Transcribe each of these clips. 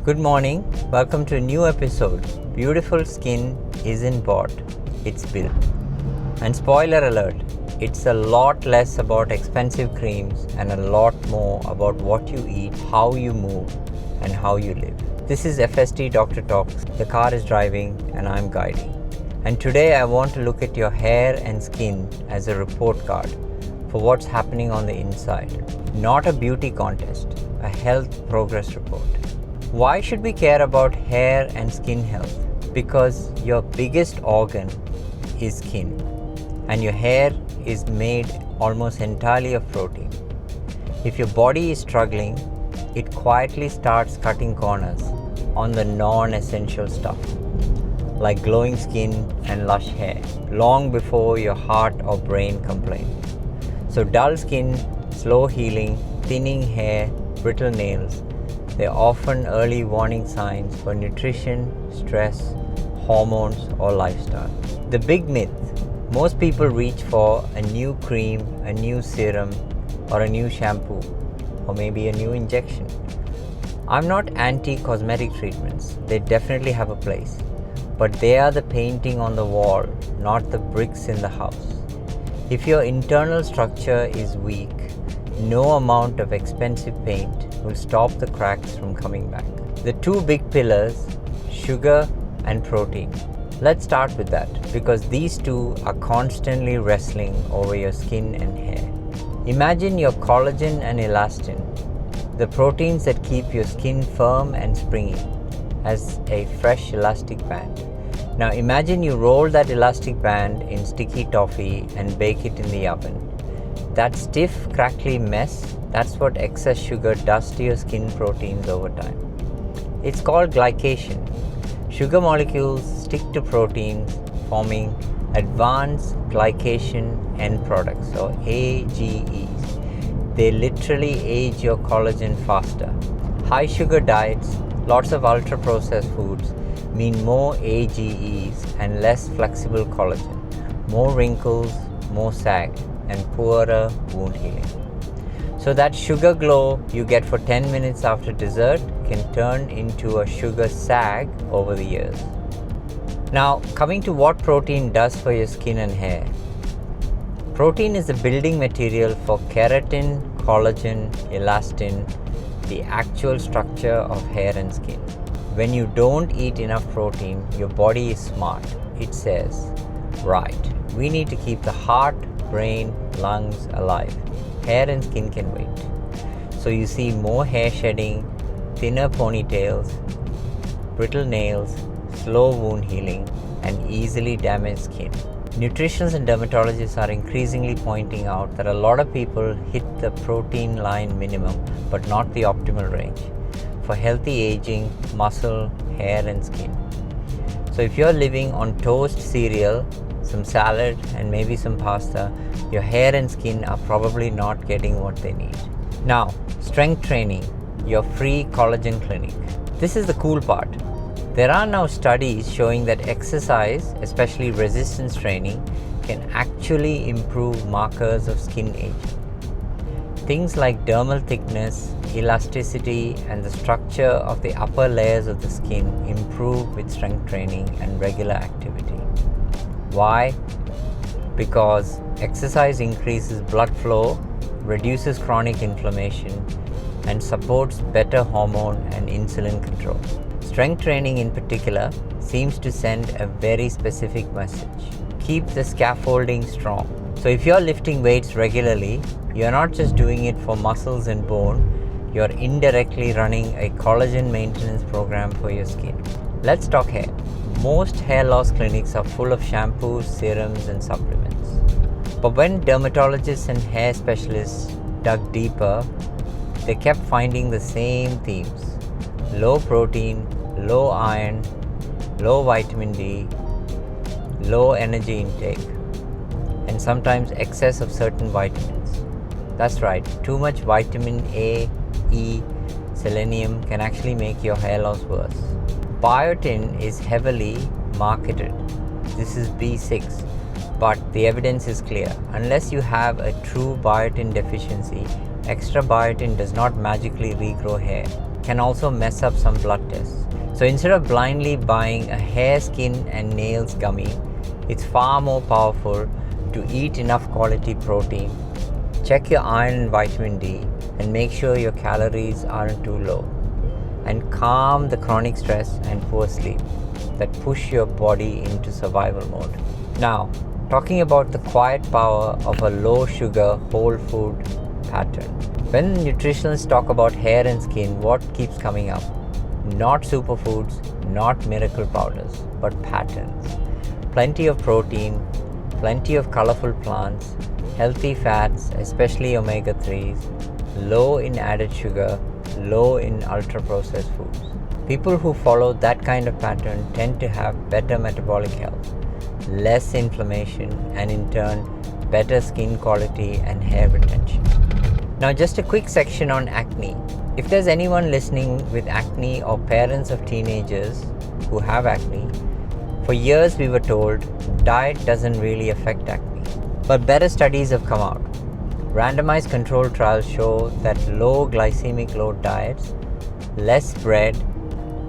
Good morning, welcome to a new episode. Beautiful skin isn't bought, it's built. And spoiler alert, it's a lot less about expensive creams and a lot more about what you eat, how you move, and how you live. This is FSD Doctor Talks. The car is driving and I'm guiding. And today I want to look at your hair and skin as a report card for what's happening on the inside. Not a beauty contest, a health progress report. Why should we care about hair and skin health? Because your biggest organ is skin, and your hair is made almost entirely of protein. If your body is struggling, it quietly starts cutting corners on the non-essential stuff, like glowing skin and lush hair, long before your heart or brain complain. So dull skin, slow healing, thinning hair, brittle nails, they're often early warning signs for nutrition, stress, hormones, or lifestyle. The big myth: most people reach for a new cream, a new serum, or a new shampoo, or maybe a new injection. I'm not anti-cosmetic treatments, they definitely have a place, but they are the painting on the wall, not the bricks in the house. If your internal structure is weak, no amount of expensive paint will stop the cracks from coming back. The two big pillars, sugar and protein. Let's start with that, because these two are constantly wrestling over your skin and hair. Imagine your collagen and elastin, the proteins that keep your skin firm and springy, as a fresh elastic band. Now imagine you roll that elastic band in sticky toffee and bake it in the oven. That stiff, crackly mess, that's what excess sugar does to your skin proteins over time. It's called glycation. Sugar molecules stick to proteins, forming advanced glycation end products, or AGEs. They literally age your collagen faster. High sugar diets, lots of ultra-processed foods, mean more AGEs and less flexible collagen, more wrinkles, more sag, and poorer wound healing. So that sugar glow you get for 10 minutes after dessert can turn into a sugar sag over the years. Now, coming to what protein does for your skin and hair. Protein is the building material for keratin, collagen, elastin, the actual structure of hair and skin. When you don't eat enough protein, your body is smart. It says, right, we need to keep the heart, brain, lungs alive. Hair and skin can wait. So you see more hair shedding, thinner ponytails, brittle nails, slow wound healing, and easily damaged skin. Nutritionists and dermatologists are increasingly pointing out that a lot of people hit the protein line minimum, but not the optimal range for healthy aging, muscle, hair, and skin. So if you're living on toast, cereal, some salad, and maybe some pasta, your hair and skin are probably not getting what they need. Now, strength training, your free collagen clinic. This is the cool part. There are now studies showing that exercise, especially resistance training, can actually improve markers of skin aging. Things like dermal thickness, elasticity, and the structure of the upper layers of the skin improve with strength training and regular activity. Why? Because exercise increases blood flow, reduces chronic inflammation, and supports better hormone and insulin control. Strength training in particular seems to send a very specific message. Keep the scaffolding strong. So if you're lifting weights regularly, you're not just doing it for muscles and bone, you're indirectly running a collagen maintenance program for your skin. Let's talk hair. Most hair loss clinics are full of shampoos, serums, and supplements. But when dermatologists and hair specialists dug deeper, they kept finding the same themes: low protein, low iron, low vitamin D, low energy intake, and sometimes excess of certain vitamins. That's right, too much vitamin A, E, selenium can actually make your hair loss worse. Biotin is heavily marketed. This is B6, but the evidence is clear. Unless you have a true biotin deficiency, extra biotin does not magically regrow hair. can also mess up some blood tests. So instead of blindly buying a hair, skin and nails gummy, it's far more powerful to eat enough quality protein, check your iron and vitamin D, and make sure your calories aren't too low, and calm the chronic stress and poor sleep that push your body into survival mode. Now, talking about the quiet power of a low sugar whole food pattern. When nutritionists talk about hair and skin, what keeps coming up? Not superfoods, not miracle powders, but patterns. Plenty of protein, plenty of colorful plants, healthy fats, especially omega-3s, low in added sugar, low in ultra-processed foods. People who follow that kind of pattern tend to have better metabolic health, less inflammation, and in turn, better skin quality and hair retention. Now, just a quick section on acne. If there's anyone listening with acne or parents of teenagers who have acne, for years we were told diet doesn't really affect acne. But better studies have come out. Randomized controlled trials show that low glycemic load diets, less bread,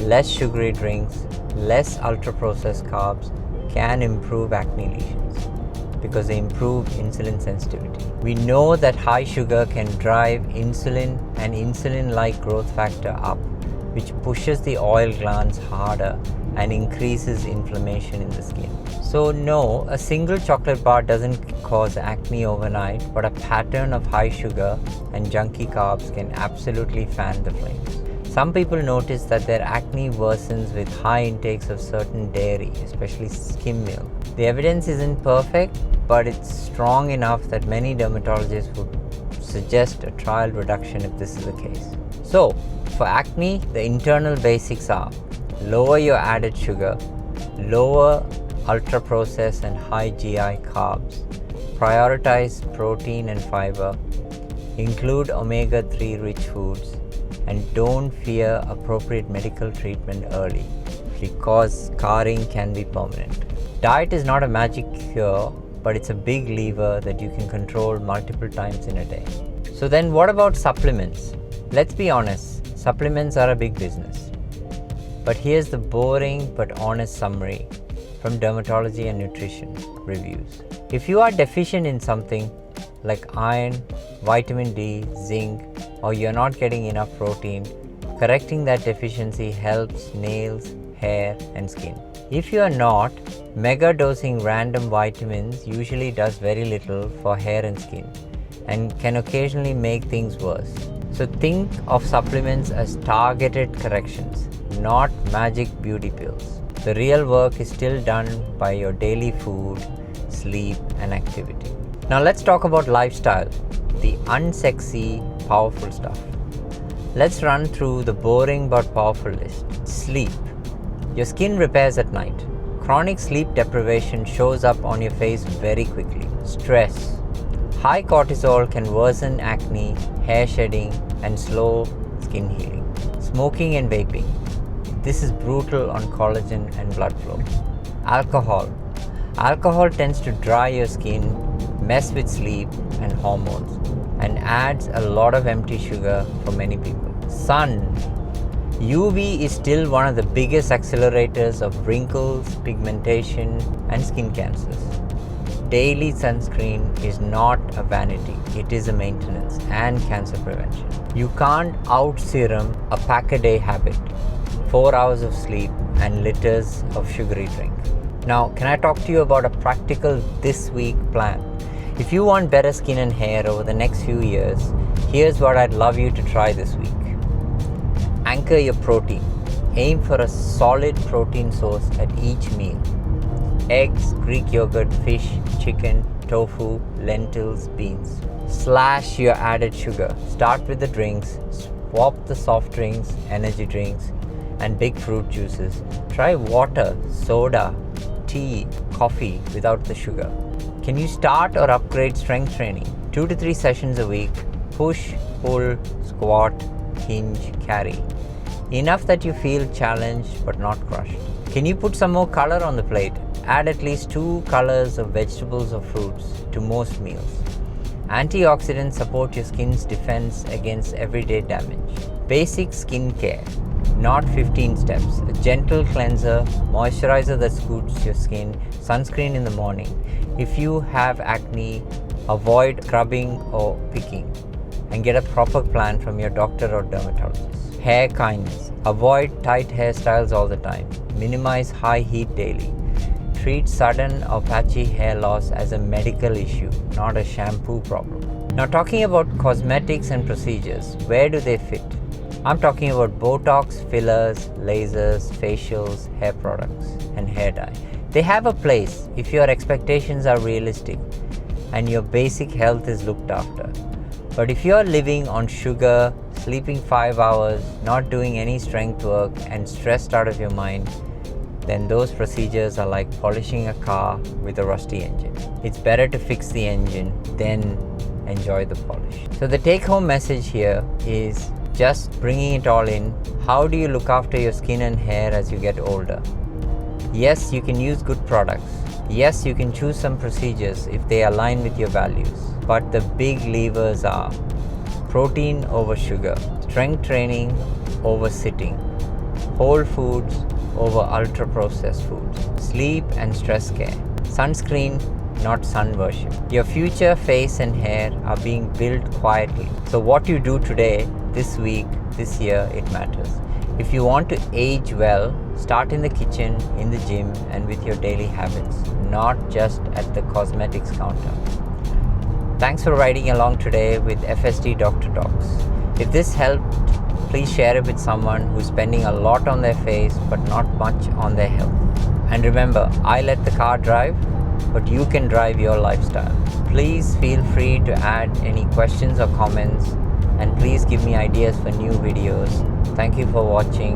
less sugary drinks, less ultra-processed carbs can improve acne lesions because they improve insulin sensitivity. We know that high sugar can drive insulin and insulin-like growth factor up, which pushes the oil glands harder and increases inflammation in the skin. So no, a single chocolate bar doesn't cause acne overnight, but a pattern of high sugar and junky carbs can absolutely fan the flames. Some people notice that their acne worsens with high intakes of certain dairy, especially skim milk. The evidence isn't perfect, but it's strong enough that many dermatologists would suggest a trial reduction if this is the case. So, for acne, the internal basics are lower your added sugar, lower ultra-processed and high GI carbs, prioritize protein and fiber, include omega-3 rich foods, and don't fear appropriate medical treatment early because scarring can be permanent. Diet is not a magic cure, but it's a big lever that you can control multiple times in a day. So then what about supplements? Let's be honest, supplements are a big business. But here's the boring but honest summary from dermatology and nutrition reviews. If you are deficient in something like iron, vitamin D, zinc, or you're not getting enough protein, correcting that deficiency helps nails, hair, and skin. If you are not, mega dosing random vitamins usually does very little for hair and skin and can occasionally make things worse. So think of supplements as targeted corrections, not magic beauty pills. The real work is still done by your daily food, sleep, and activity. Now let's talk about lifestyle, the unsexy, powerful stuff. Let's run through the boring but powerful list. Sleep. Your skin repairs at night. Chronic sleep deprivation shows up on your face very quickly. Stress. High cortisol can worsen acne, hair shedding, and slow skin healing. Smoking and vaping. This is brutal on collagen and blood flow. Alcohol. Alcohol tends to dry your skin, mess with sleep and hormones, and adds a lot of empty sugar for many people. Sun. UV is still one of the biggest accelerators of wrinkles, pigmentation, and skin cancers. Daily sunscreen is not a vanity, it is a maintenance and cancer prevention. You can't out-serum a pack-a-day habit, 4 hours of sleep, and liters of sugary drink. Now, can I talk to you about a practical this week plan? If you want better skin and hair over the next few years, here's what I'd love you to try this week. Anchor your protein. Aim for a solid protein source at each meal. Eggs, Greek yogurt, fish, chicken, tofu, lentils, beans. Slash your added sugar. Start with the drinks, swap the soft drinks, energy drinks, and big fruit juices. Try water, soda, tea, coffee without the sugar. Can you start or upgrade strength training? 2 to 3 sessions a week. Push, pull, squat, hinge, carry. Enough that you feel challenged but not crushed. Can you put some more color on the plate? Add at least 2 colors of vegetables or fruits to most meals. Antioxidants support your skin's defense against everyday damage. Basic skincare, not 15 steps. A gentle cleanser, moisturizer that suits your skin, sunscreen in the morning. If you have acne, avoid scrubbing or picking and get a proper plan from your doctor or dermatologist. Hair kindness. Avoid tight hairstyles all the time. Minimize high heat daily. Treat sudden or patchy hair loss as a medical issue, not a shampoo problem. Now, talking about cosmetics and procedures, where do they fit? I'm talking about Botox, fillers, lasers, facials, hair products, and hair dye. They have a place if your expectations are realistic and your basic health is looked after. But if you're living on sugar, sleeping 5 hours, not doing any strength work, and stressed out of your mind, then those procedures are like polishing a car with a rusty engine. It's better to fix the engine than enjoy the polish. So the take-home message here is just bringing it all in. How do you look after your skin and hair as you get older? Yes, you can use good products. Yes, you can choose some procedures if they align with your values. But the big levers are protein over sugar, strength training over sitting, whole foods over ultra-processed foods, sleep and stress care, sunscreen, not sun worship. Your future face and hair are being built quietly. So what you do today, this week, this year, it matters. If you want to age well, start in the kitchen, in the gym, and with your daily habits, not just at the cosmetics counter. Thanks for riding along today with FSD Doctor Talks. If this helped, please share it with someone who's spending a lot on their face but not much on their health. And remember, I let the car drive, but you can drive your lifestyle. Please feel free to add any questions or comments, and please give me ideas for new videos. Thank you for watching.